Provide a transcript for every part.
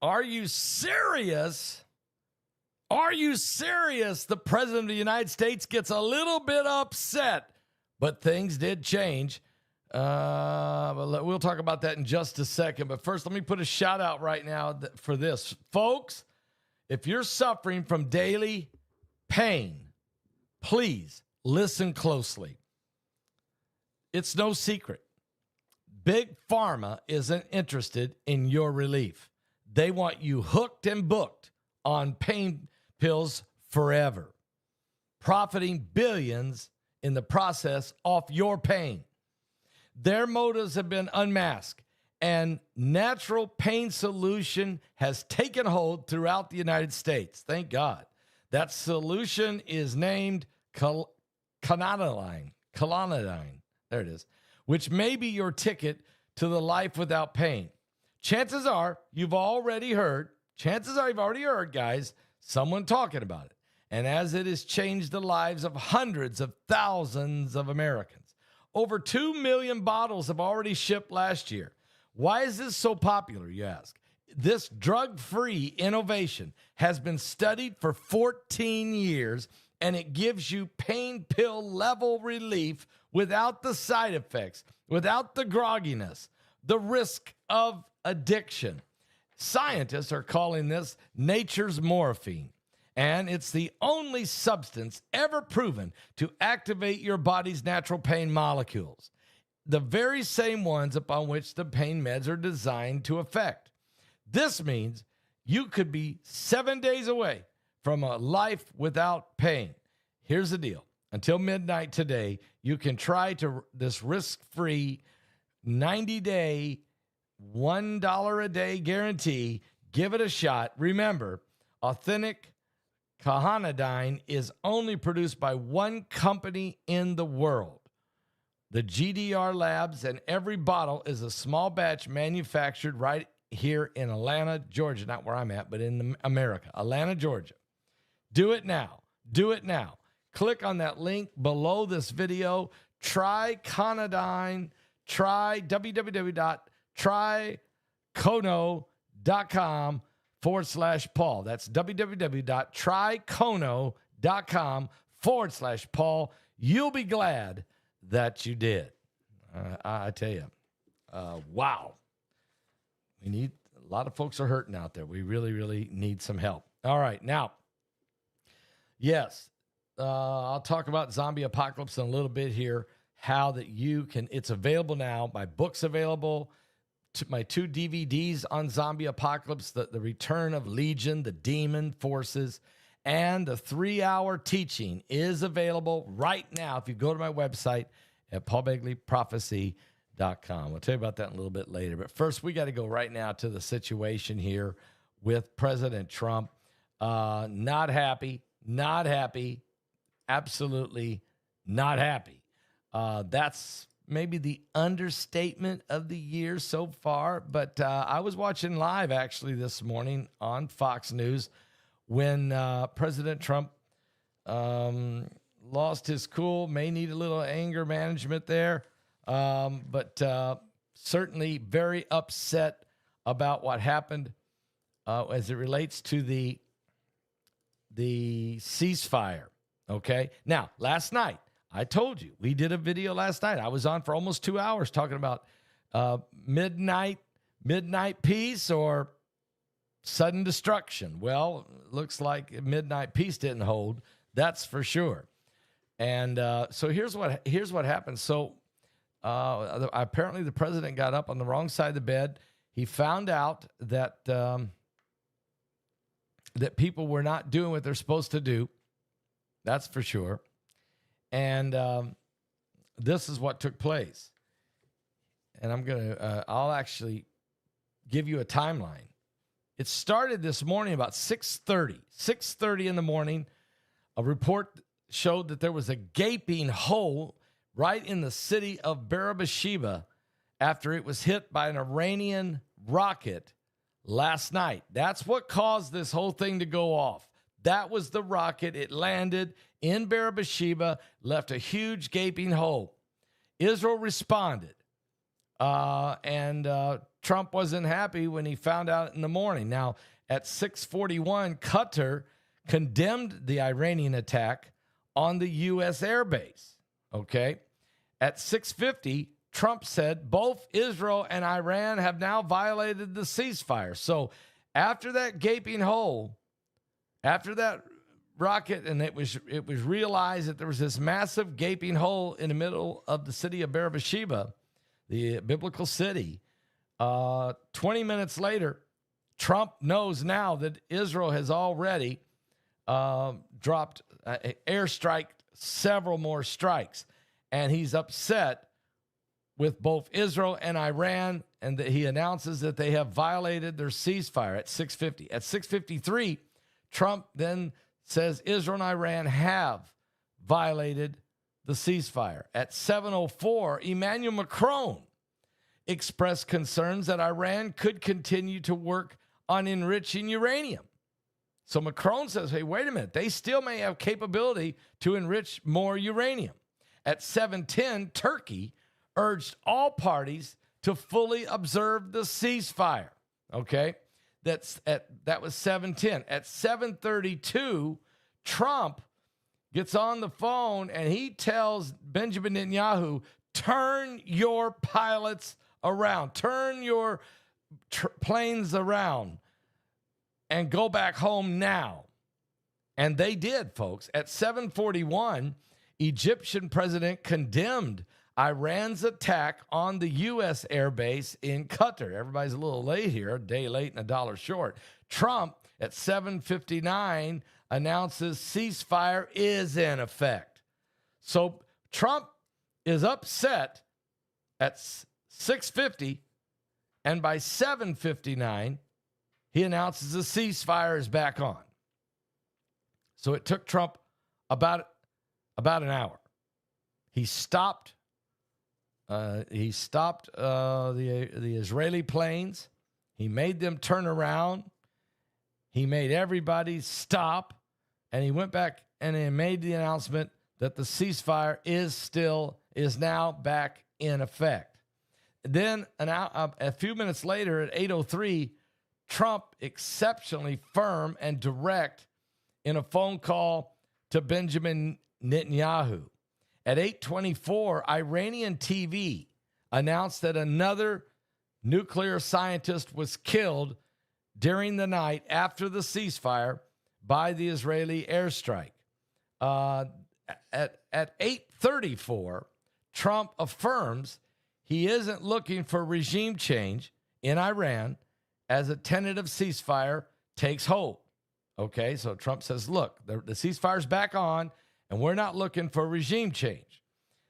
Are you serious? Are you serious? The President of the United States gets a little bit upset, but things did change. We'll talk about that in just a second. But first, let me put a shout out right now for this. Folks, if you're suffering from daily pain, please listen closely. It's no secret. Big Pharma isn't interested in your relief. They want you hooked and booked on pain pills forever, profiting billions in the process off your pain. Their motives have been unmasked, and natural pain solution has taken hold throughout the United States. Thank God. That solution is named Clonidine. There it is, which may be your ticket to the life without pain. Chances are you've already heard, guys, someone talking about it. And as it has changed the lives of hundreds of thousands of Americans. Over 2 million bottles have already shipped last year. Why is this so popular, you ask? This drug-free innovation has been studied for 14 years, and it gives you pain pill level relief without the side effects, without the grogginess, the risk of addiction. Scientists are calling this nature's morphine, and it's the only substance ever proven to activate your body's natural pain molecules, the very same ones upon which the pain meds are designed to affect. This means you could be 7 days away from a life without pain. Here's the deal. Until midnight today, you can try this risk-free 90-day, $1 a day guarantee. Give it a shot. Remember, authentic Clonidine is only produced by one company in the world, the GDR Labs, and every bottle is a small batch manufactured right here in Atlanta, Georgia. Not where I'm at, but in America, Atlanta, Georgia. Do it now. Do it now. Click on that link below this video. Try Clonidine. Try www.trycono.com/Paul. That's www.trycono.com/Paul. You'll be glad that you did. I tell you, wow. A lot of folks are hurting out there. We really, really need some help. All right. Now, yes, I'll talk about zombie apocalypse in a little bit here, how that you can, it's available now. My book's available. My 2 DVDs on zombie apocalypse, the Return of Legion, the Demon Forces, and the 3-hour teaching is available right now if you go to my website at paulbegleyprophecy.com. I'll tell you about that in a little bit later. But first, we got to go right now to the situation here with President Trump. Not happy, absolutely not happy. That's maybe the understatement of the year so far. But I was watching live actually this morning on Fox News when President Trump lost his cool, may need a little anger management there, but certainly very upset about what happened as it relates to the ceasefire. Okay. Now, last night, I told you, we did a video last night. I was on for almost 2 hours talking about midnight peace or sudden destruction. Well, looks like midnight peace didn't hold. That's for sure. And so here's what happened. So apparently the president got up on the wrong side of the bed. He found out that that people were not doing what they're supposed to do. That's for sure. And this is what took place. And I'll actually give you a timeline. It started this morning about 6:30 in the morning. A report showed that there was a gaping hole right in the city of Beersheba after it was hit by an Iranian rocket last night. That's what caused this whole thing to go off. That was the rocket. It landed in Beersheba, left a huge gaping hole. Israel responded and Trump wasn't happy when he found out in the morning. Now, at 6:41, Qatar condemned the Iranian attack on the U.S. airbase. Okay. At 6:50, Trump said both Israel and Iran have now violated the ceasefire. So after that gaping hole, after that rocket, and it was realized that there was this massive gaping hole in the middle of the city of Beersheba, the biblical city. 20 minutes later, Trump knows now that Israel has already dropped airstrike, several more strikes, and he's upset with both Israel and Iran, and that he announces that they have violated their ceasefire at 6:50. At 6:53, Trump then says Israel and Iran have violated the ceasefire. At 7:04, Emmanuel Macron expressed concerns that Iran could continue to work on enriching uranium. So Macron says, hey, wait a minute, they still may have capability to enrich more uranium. At 7:10, Turkey urged all parties to fully observe the ceasefire. Okay, that was 7:10. At 7:32, Trump gets on the phone and he tells Benjamin Netanyahu, turn your pilots around, turn your planes around, and go back home now. And they did, folks. At 7:41, Egyptian president condemned Iran's attack on the U.S. airbase in Qatar. Everybody's a little late here, a day late and a dollar short. Trump, at 7:59, announces ceasefire is in effect. So Trump is upset at 6:50, and by 7:59, he announces the ceasefire is back on. So it took Trump about an hour. He stopped the Israeli planes. He made them turn around. He made everybody stop, and he went back and he made the announcement that the ceasefire is now back in effect. Then a few minutes later, at 8:03, Trump exceptionally firm and direct in a phone call to Benjamin Netanyahu. At 8:24, Iranian TV announced that another nuclear scientist was killed during the night after the ceasefire by the Israeli airstrike. At 8:34, Trump affirms he isn't looking for regime change in Iran as a tentative ceasefire takes hold. Okay, so Trump says, look, the ceasefire's back on, and we're not looking for regime change.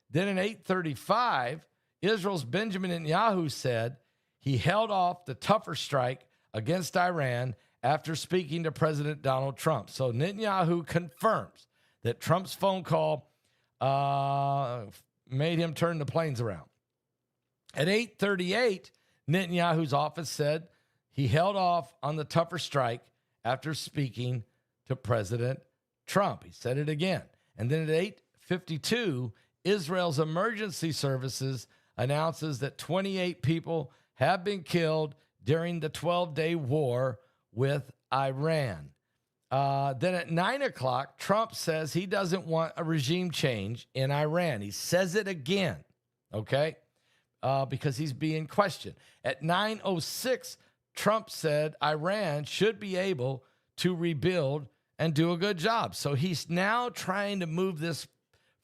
Then in 8:35, Israel's Benjamin Netanyahu said he held off the tougher strike against Iran after speaking to President Donald Trump. So Netanyahu confirms that Trump's phone call made him turn the planes around. At 8:38, Netanyahu's office said he held off on the tougher strike after speaking to President Trump. He said it again. And then at 8:52, Israel's emergency services announces that 28 people have been killed during the 12-day war with Iran. Then at 9 o'clock, Trump says he doesn't want a regime change in Iran. He says it again, okay, because he's being questioned. At 9:06, Trump said Iran should be able to rebuild and do a good job. So he's now trying to move this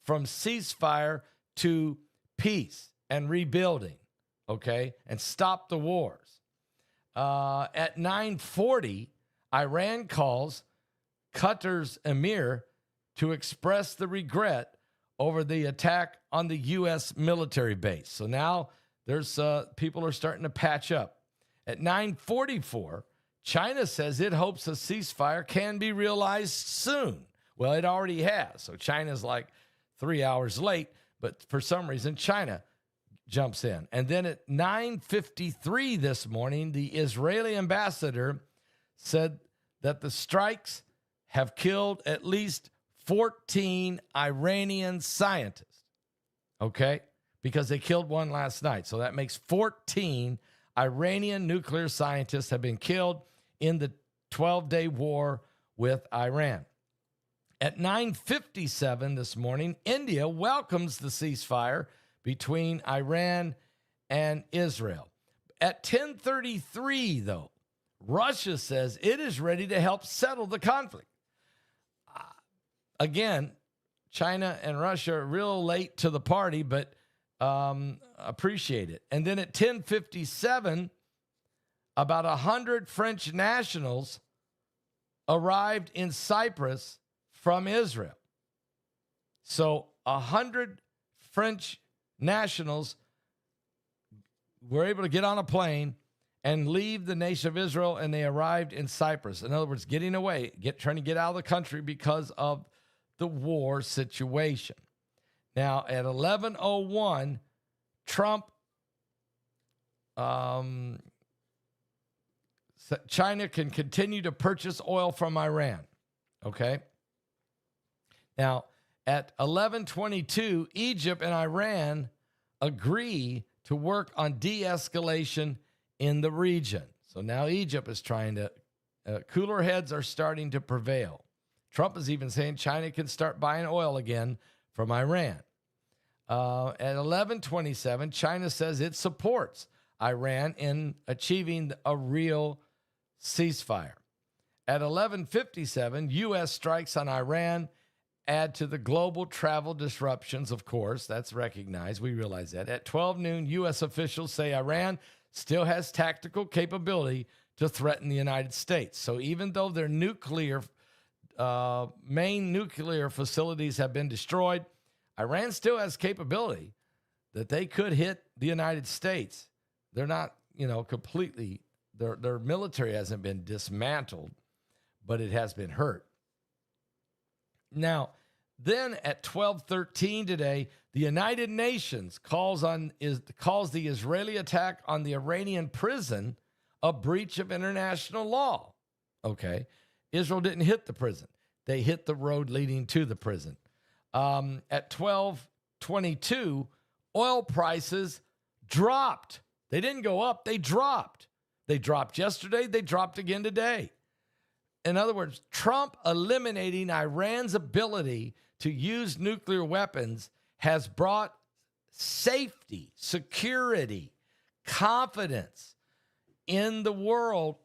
from ceasefire to peace and rebuilding, okay, and stop the wars. At 9:40, Iran calls Qatar's emir to express the regret over the attack on the U.S. military base. So now there's people are starting to patch up. At 9:44, China says it hopes a ceasefire can be realized soon. Well, it already has. So China's like 3 hours late, but for some reason, China jumps in. And then at 9:53 this morning, the Israeli ambassador said that the strikes have killed at least 14 Iranian scientists, okay? Because they killed one last night. So that makes 14 Iranian nuclear scientists have been killed in the 12-day war with Iran. At 9:57 this morning, India welcomes the ceasefire between Iran and Israel. At 10:33, though, Russia says it is ready to help settle the conflict. Again, China and Russia are real late to the party, but appreciate it. And then at 10:57, about 100 French nationals arrived in Cyprus from Israel. So 100 French nationals were able to get on a plane and leave the nation of Israel, and they arrived in Cyprus. In other words, getting away, trying to get out of the country because of the war situation. Now, at 11:01, Trump, China can continue to purchase oil from Iran. Okay. Now, at 11:22, Egypt and Iran agree to work on de-escalation in the region. So now Egypt is trying to, cooler heads are starting to prevail. Trump is even saying China can start buying oil again from Iran. At 11:27, China says it supports Iran in achieving a real ceasefire. At 11:57, U.S. strikes on Iran add to the global travel disruptions, of course. That's recognized. We realize that. At 12 noon, U.S. officials say Iran still has tactical capability to threaten the United States. So even though their main nuclear facilities have been destroyed, Iran still has capability that they could hit the United States. They're not, completely, their military hasn't been dismantled, but it has been hurt. Now, then at 12:13 today, the United Nations calls the Israeli attack on the Iranian prison a breach of international law. Okay. Israel didn't hit the prison. They hit the road leading to the prison. At 12:22, oil prices dropped. They didn't go up. They dropped. They dropped yesterday. They dropped again today. In other words, Trump eliminating Iran's ability to use nuclear weapons has brought safety, security, confidence in the world,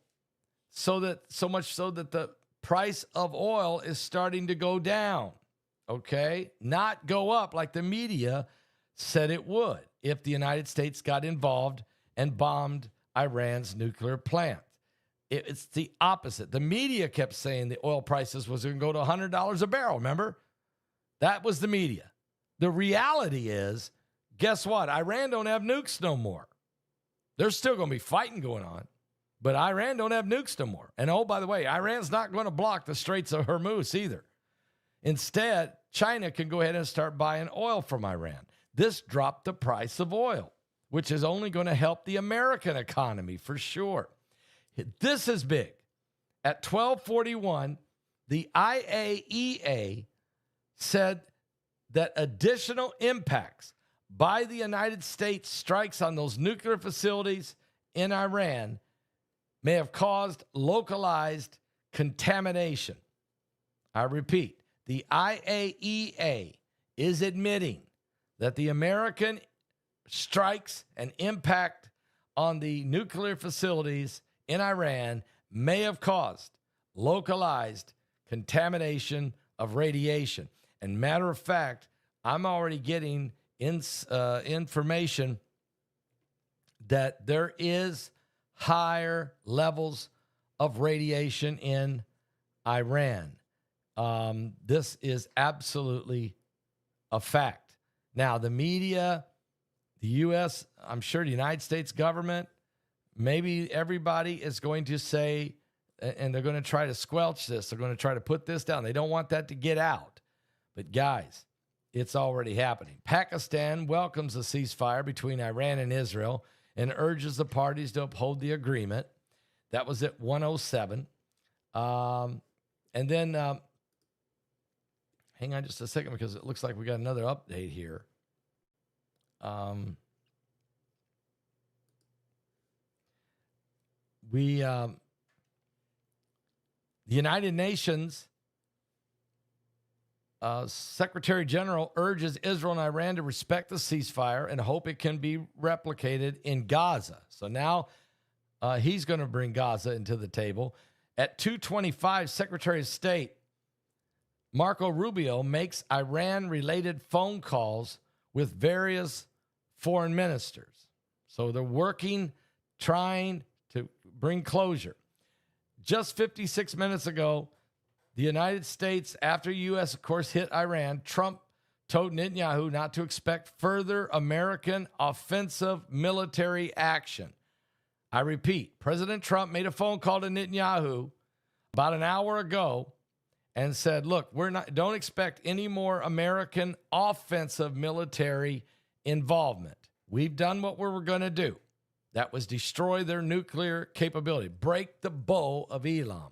so much so that the price of oil is starting to go down. Okay? Not go up like the media said it would if the United States got involved and bombed Iran's nuclear plant. It's the opposite. The media kept saying the oil prices was going to go to $100 a barrel, remember? That was the media. The reality is, guess what? Iran don't have nukes no more. There's still going to be fighting going on, but Iran don't have nukes no more. And oh, by the way, Iran's not going to block the Straits of Hormuz either. Instead, China can go ahead and start buying oil from Iran. This dropped the price of oil, which is only going to help the American economy for sure. This is big. At 12:41, the IAEA said that additional impacts by the United States strikes on those nuclear facilities in Iran may have caused localized contamination. I repeat, the IAEA is admitting that the American strikes and impact on the nuclear facilities in Iran may have caused localized contamination of radiation. And matter of fact, I'm already getting information that there is higher levels of radiation in Iran. This is absolutely a fact. Now, the media, the U.S., I'm sure the United States government, maybe everybody is going to say, and they're going to try to squelch this. They're going to try to put this down. They don't want that to get out. But guys, it's already happening. Pakistan welcomes the ceasefire between Iran and Israel and urges the parties to uphold the agreement. That was at 1:07. And then, hang on just a second because it looks like we got another update here. the United Nations Secretary General urges Israel and Iran to respect the ceasefire and hope it can be replicated in Gaza. So now he's going to bring Gaza into the table. At 2:25, Secretary of State Marco Rubio makes Iran-related phone calls with various foreign ministers. So they're working, trying to bring closure. Just 56 minutes ago, the United States, after U.S., of course, hit Iran, Trump told Netanyahu not to expect further American offensive military action. I repeat, President Trump made a phone call to Netanyahu about an hour ago and said, look, don't expect any more American offensive military involvement. We've done what we were going to do. That was destroy their nuclear capability, break the bow of Elam.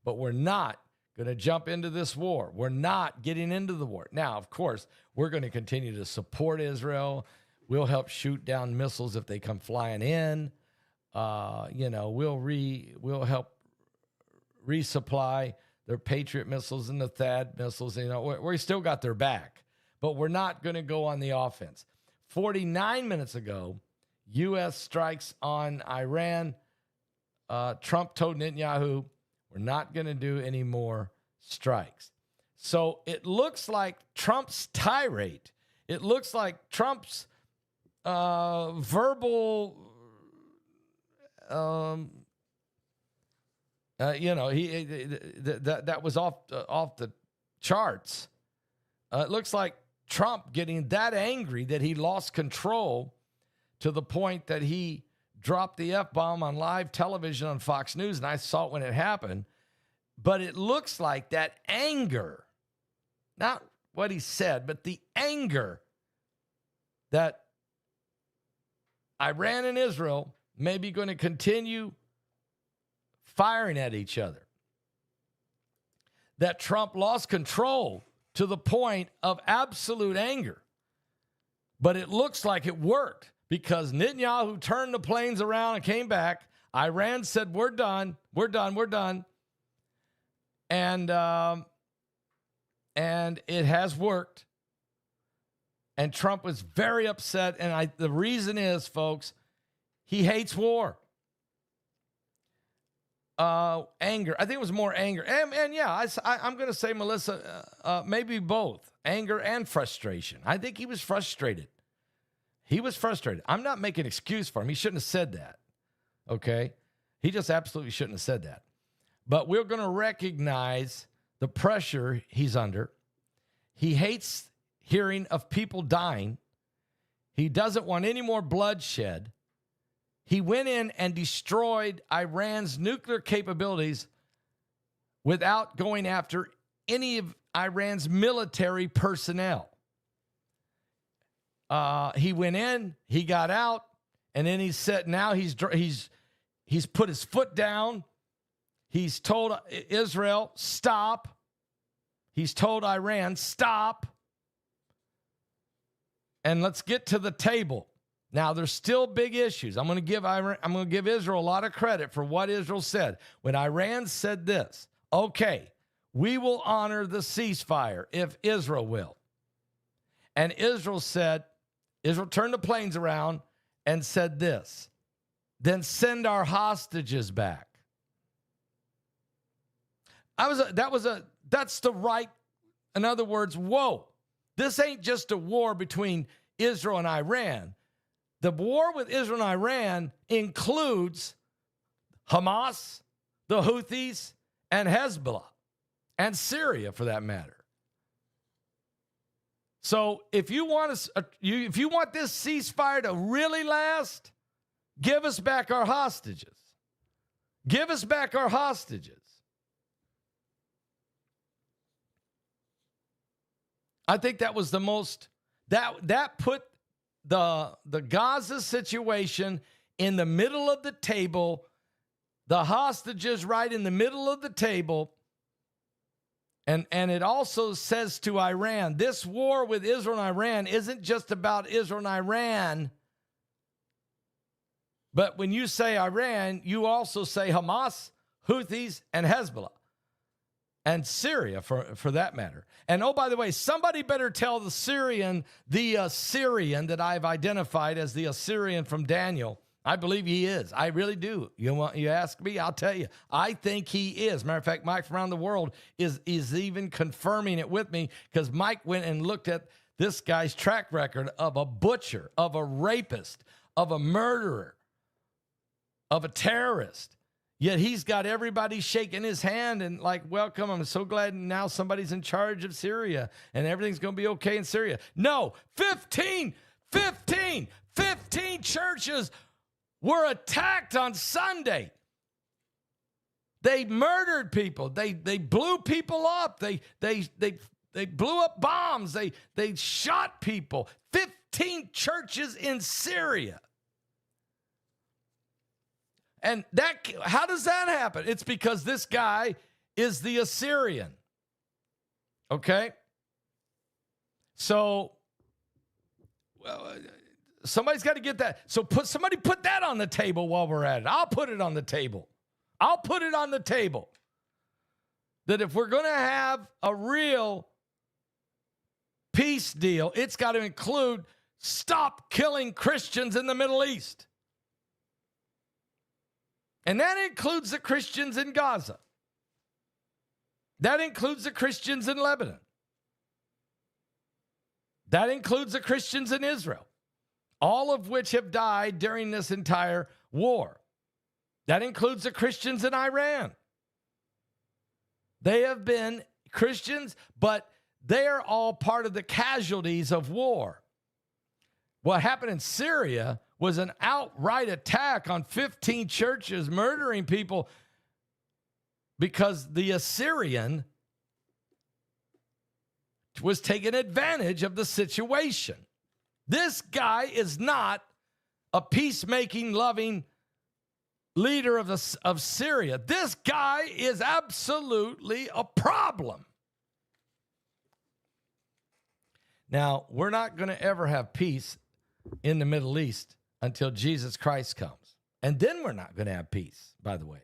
But we're not going to jump into this war. We're not getting into the war. Now, of course, we're going to continue to support Israel. We'll help shoot down missiles if they come flying in. We'll help resupply their Patriot missiles and the THAAD missiles. We still got their back, but we're not going to go on the offense. 49 minutes ago, U.S. strikes on Iran. Trump told Netanyahu, we're not going to do any more strikes. So it looks like Trump's tirade. It looks like Trump's verbal, that was off the charts. It looks like Trump getting that angry that he lost control to the point that he dropped the F-bomb on live television on Fox News, and I saw it when it happened. But it looks like that anger, not what he said, but the anger that Iran and Israel may be going to continue firing at each other, that Trump lost control to the point of absolute anger. But it looks like it worked, because Netanyahu turned the planes around and came back. Iran said, we're done. And it has worked. And Trump was very upset. And the reason is, folks, he hates war. Anger. I think it was more anger. And yeah, I'm going to say, Melissa, maybe both. Anger and frustration. I think he was frustrated. I'm not making an excuse for him. He shouldn't have said that. Okay? He just absolutely shouldn't have said that. But we're going to recognize the pressure he's under. He hates hearing of people dying. He doesn't want any more bloodshed. He went in and destroyed Iran's nuclear capabilities without going after any of Iran's military personnel. He went in, he got out, and then he said now he's put his foot down. He's told Israel, stop. He's told Iran, stop. And let's get to the table. Now, there's still big issues. I'm going to give Israel a lot of credit for what Israel said. When Iran said this, okay, we will honor the ceasefire if Israel will. And Israel turned the planes around and said this, then send our hostages back. That's the right, in other words, whoa, this ain't just a war between Israel and Iran. The war with Israel and Iran includes Hamas, the Houthis, and Hezbollah, and Syria for that matter. So if you want this ceasefire to really last, give us back our hostages. Give us back our hostages. I think that was the most, that put the Gaza situation in the middle of the table, the hostages right in the middle of the table. And it also says to Iran, this war with Israel and Iran isn't just about Israel and Iran. But when you say Iran, you also say Hamas, Houthis, and Hezbollah. And Syria, for that matter. And oh, by the way, somebody better tell the Assyrian that I've identified as the Assyrian from Daniel. I believe he is. I really do. You ask me, I'll tell you. I think he is. Matter of fact, Mike from around the world is even confirming it with me, because Mike went and looked at this guy's track record of a butcher, of a rapist, of a murderer, of a terrorist. Yet he's got everybody shaking his hand and like, welcome. I'm so glad now somebody's in charge of Syria and everything's going to be okay in Syria. No, 15 churches were attacked on Sunday. They murdered people. They blew people up. They blew up bombs. They shot people. 15 churches in Syria. And how does that happen? It's because this guy is the Assyrian. Okay? So, somebody's got to get that. So somebody put that on the table while we're at it. I'll put it on the table. That if we're going to have a real peace deal, it's got to include stop killing Christians in the Middle East. And that includes the Christians in Gaza. That includes the Christians in Lebanon. That includes the Christians in Israel, all of which have died during this entire war. That includes the Christians in Iran. They have been Christians, but they're all part of the casualties of war. What happened in Syria was an outright attack on 15 churches, murdering people, because the Assyrian was taking advantage of the situation. This guy is not a peacemaking, loving leader of Syria. This guy is absolutely a problem. Now, we're not going to ever have peace in the Middle East until Jesus Christ comes. And then we're not going to have peace, by the way.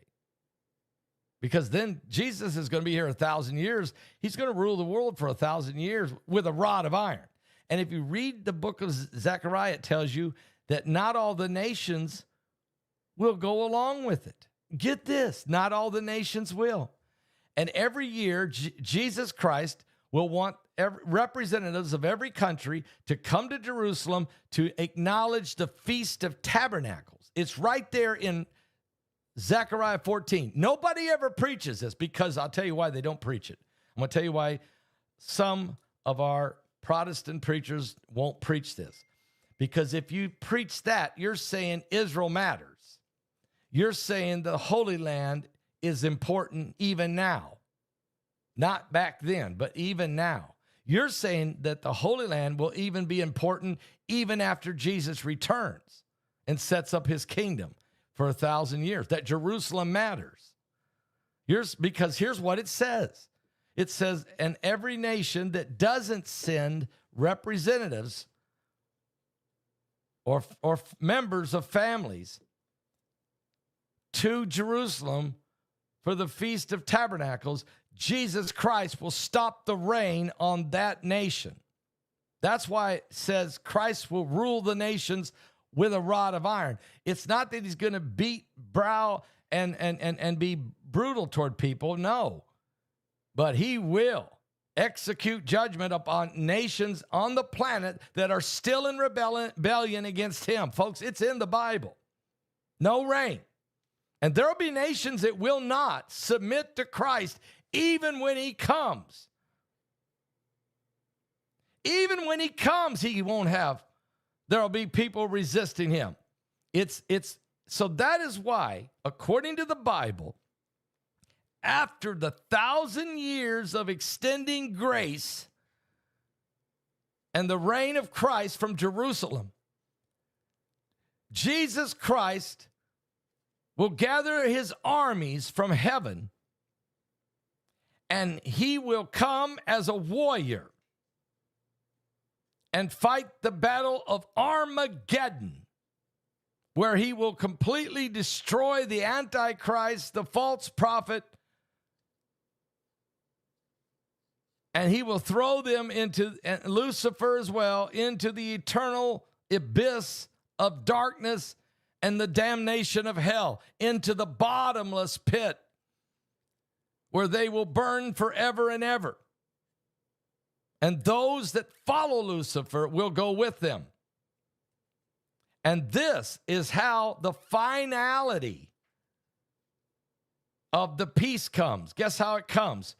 Because then Jesus is going to be here 1,000 years. He's going to rule the world for 1,000 years with a rod of iron. And if you read the book of Zechariah, it tells you that not all the nations will go along with it. Get this, not all the nations will. And every year, Jesus Christ will want representatives of every country to come to Jerusalem to acknowledge the Feast of Tabernacles. It's right there in Zechariah 14. Nobody ever preaches this, because I'll tell you why they don't preach it. I'm going to tell you why some of our Protestant preachers won't preach this. Because if you preach that, you're saying Israel matters. You're saying the Holy Land is important even now. Not back then, but even now. You're saying that the Holy Land will even be important even after Jesus returns and sets up his kingdom for 1,000 years, that Jerusalem matters. Because here's what it says. It says, and every nation that doesn't send representatives or members of families to Jerusalem for the Feast of Tabernacles, Jesus Christ will stop the rain on that nation. That's why it says Christ will rule the nations with a rod of iron. It's not that he's going to beat brow and be brutal toward people. No. But he will execute judgment upon nations on the planet that are still in rebellion against him. Folks, it's in the Bible. No rain. And there will be nations that will not submit to Christ even when he comes. Even when he comes, he won't have. There will be people resisting him. So that is why, according to the Bible, after the 1,000 years of extending grace and the reign of Christ from Jerusalem, Jesus Christ will gather his armies from heaven, and he will come as a warrior and fight the battle of Armageddon. where he will completely destroy the Antichrist, the false prophet, and he will throw them into, and Lucifer as well, into the eternal abyss of darkness and the damnation of hell, into the bottomless pit where they will burn forever and ever. And those that follow Lucifer will go with them. And this is how the finality of the peace comes. Guess how it comes?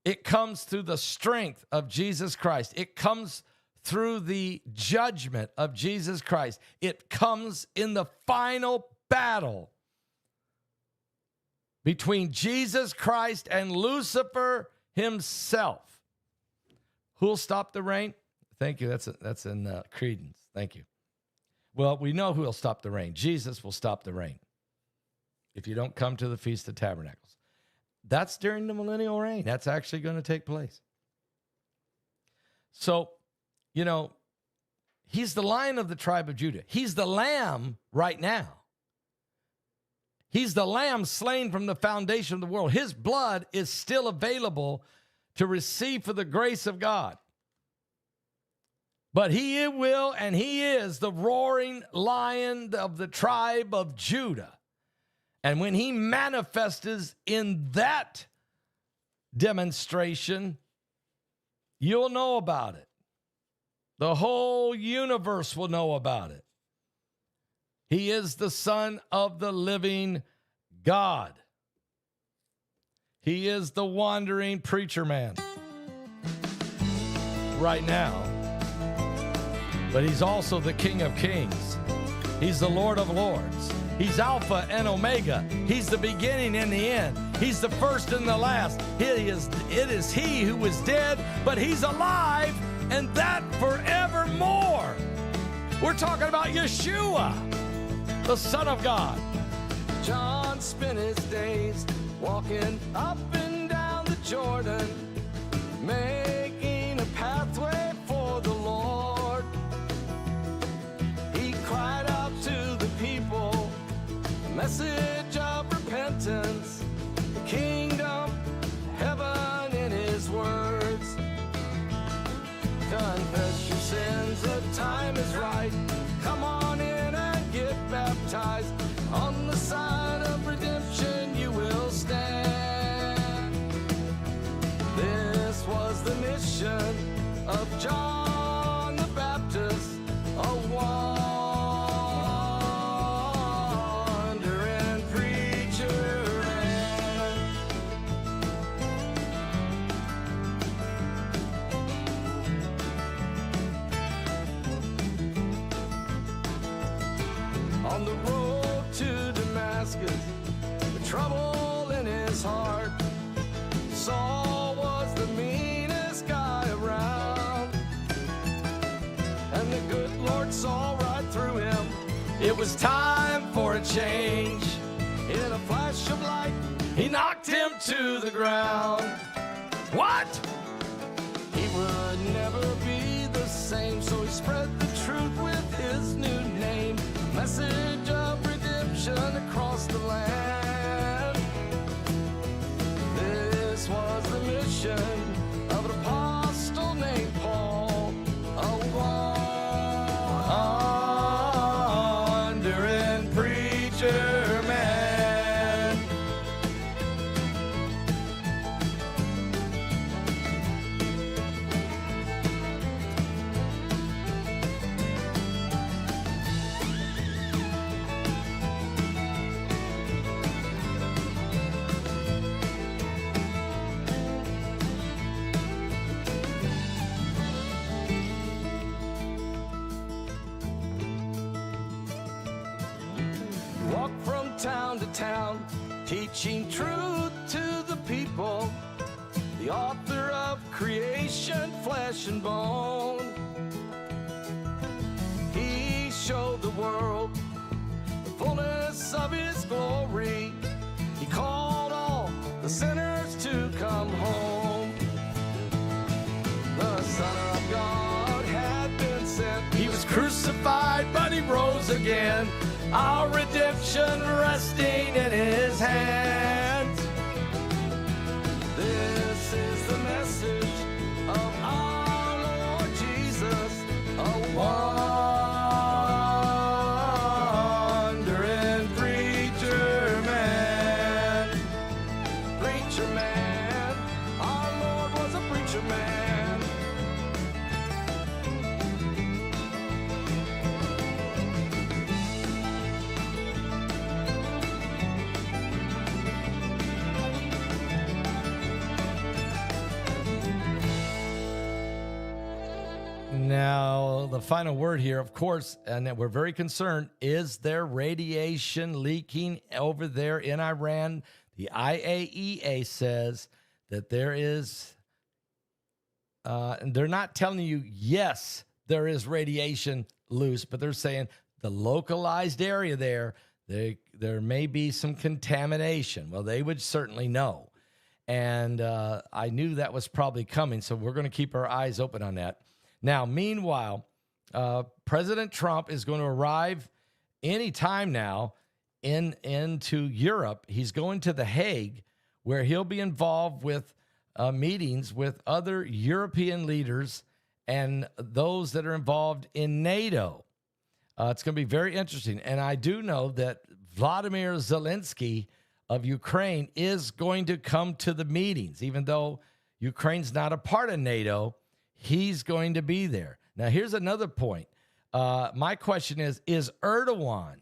It comes through the strength of Jesus Christ. It comes through the judgment of Jesus Christ. It comes in the final battle between Jesus Christ and Lucifer himself. Who'll stop the rain? Thank you. That's in Credence. Thank you. Well, we know who will stop the rain. Jesus will stop the rain if you don't come to the Feast of Tabernacles. That's during the millennial reign. That's actually going to take place. So, you know, he's the Lion of the tribe of Judah. He's the Lamb right now. He's the Lamb slain from the foundation of the world. His blood is still available to receive for the grace of God. But he will, and he is the roaring lion of the tribe of Judah. And when he manifests in that demonstration, you'll know about it. The whole universe will know about it. He is the Son of the living God. He is the wandering preacher man right now. But he's also the King of Kings. He's the Lord of Lords. He's Alpha and Omega. He's the beginning and the end. He's the first and the last. It is he who was dead, but he's alive, and that forevermore. We're talking about Yeshua, the Son of God. John spent his days walking up and down the Jordan, making a pathway for the Lord. He cried out to the people, a message of repentance, the kingdom, heaven in his words. Confess your sins, the time is right. Come on in and get baptized. On the side of redemption you will stand. This was the mission of John the Baptist, a wandering preacher man. On the road to Damascus, the trouble in his heart, Saul was the meanest guy around, and the good Lord saw right through him. It was time for a change. In a flash of light, He knocked him to the ground. What? he would never be the same, so he spread the truth with his new name. Message of redemption across the land. This was the mission of an apostle named Paul, a wandering preacher man. Walk from town to town, teaching truth to the people. The author of creation, flesh and bone. He showed the world the fullness of his glory. He called all the sinners to come home. The Son of God had been sent. He was crucified, but he rose again. our redemption resting in his hands. This is the message of our Lord Jesus, a wandering preacher man. Preacher man, our Lord was a preacher man. Now, the final word here, of course, and we're very concerned, is there radiation leaking over there in Iran? The IAEA says that there is, and they're not telling you, yes, there is radiation loose, but they're saying the localized area there may be some contamination. Well, they would certainly know. And I knew that was probably coming, so we're going to keep our eyes open on that. Now, meanwhile, President Trump is going to arrive anytime now into Europe. He's going to The Hague, where he'll be involved with meetings with other European leaders and those that are involved in NATO. It's going to be very interesting. And I do know that Vladimir Zelensky of Ukraine is going to come to the meetings, even though Ukraine's not a part of NATO. He's going to be there. Now, here's another point. My question is Erdogan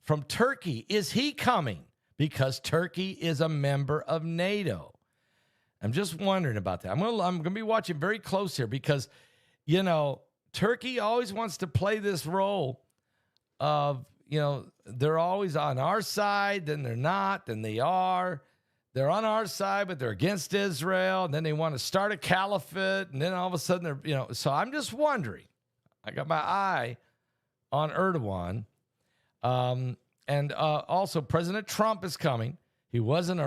from Turkey, is he coming? Because Turkey is a member of NATO. I'm just wondering about that. I'm going to be watching very close here because, you know, Turkey always wants to play this role of, you know, they're always on our side, then they're not, then they are. They're on our side, but they're against Israel, and then they want to start a caliphate, and then all of a sudden they're, you know, so I'm just wondering. I got my eye on Erdogan. And also President Trump is coming. He wasn't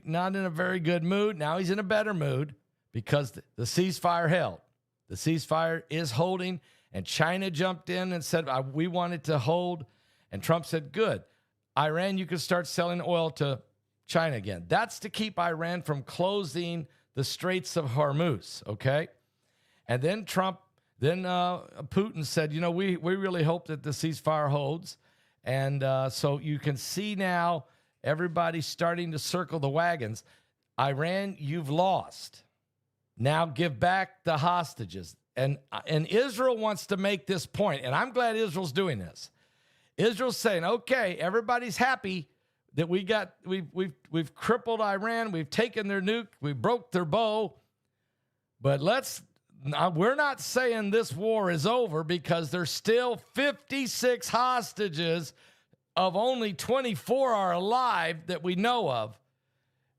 not in a very good mood. Now he's in a better mood because the ceasefire held. The ceasefire is holding, and China jumped in and said, we want it to hold. And Trump said, good. Iran, you can start selling oil to China again. That's to keep Iran from closing the Straits of Hormuz, okay? And then Putin said, you know, we really hope that the ceasefire holds. And so you can see now everybody starting to circle the wagons. Iran, you've lost. Now give back the hostages. And Israel wants to make this point, and I'm glad Israel's doing this. Israel's saying, okay, everybody's happy that we've crippled Iran, we've taken their nuke, we broke their bow, but we're not saying this war is over because there's still 56 hostages of only 24 are alive that we know of.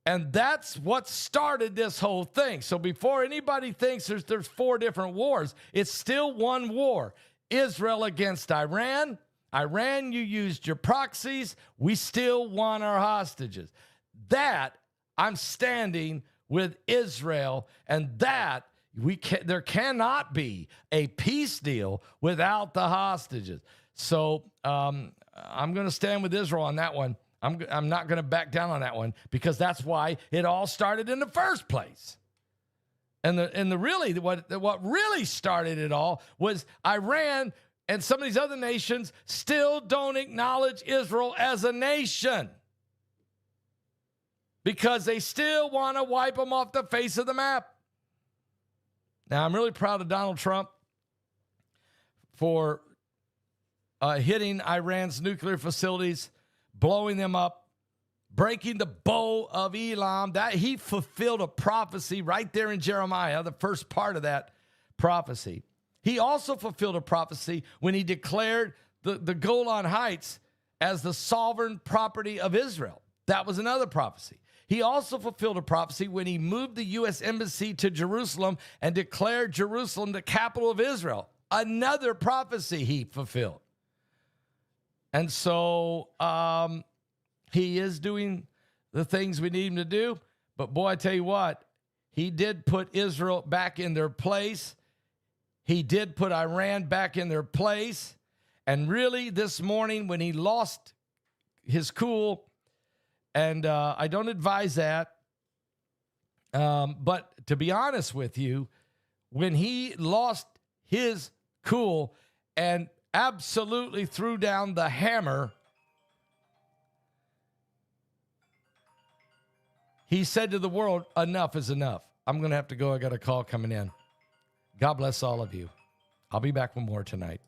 And that's what started this whole thing. So before anybody thinks there's 4 different wars, it's still one war. Israel against Iran. Iran, you used your proxies. We still want our hostages. That I'm standing with Israel, and that there cannot be a peace deal without the hostages. So I'm going to stand with Israel on that one. I'm not going to back down on that one because that's why it all started in the first place. And what really started it all was Iran. And some of these other nations still don't acknowledge Israel as a nation because they still want to wipe them off the face of the map. Now, I'm really proud of Donald Trump for hitting Iran's nuclear facilities, blowing them up, breaking the bow of Elam. That he fulfilled a prophecy right there in Jeremiah, the first part of that prophecy. He also fulfilled a prophecy when he declared the Golan Heights as the sovereign property of Israel. That was another prophecy. He also fulfilled a prophecy when he moved the U.S. Embassy to Jerusalem and declared Jerusalem the capital of Israel. Another prophecy he fulfilled. And so he is doing the things we need him to do. But boy, I tell you what, he did put Israel back in their place. He did put Iran back in their place. And really, this morning when he lost his cool, and I don't advise that, but to be honest with you, when he lost his cool and absolutely threw down the hammer, he said to the world, enough is enough. I'm going to have to go. I got a call coming in. God bless all of you. I'll be back with more tonight.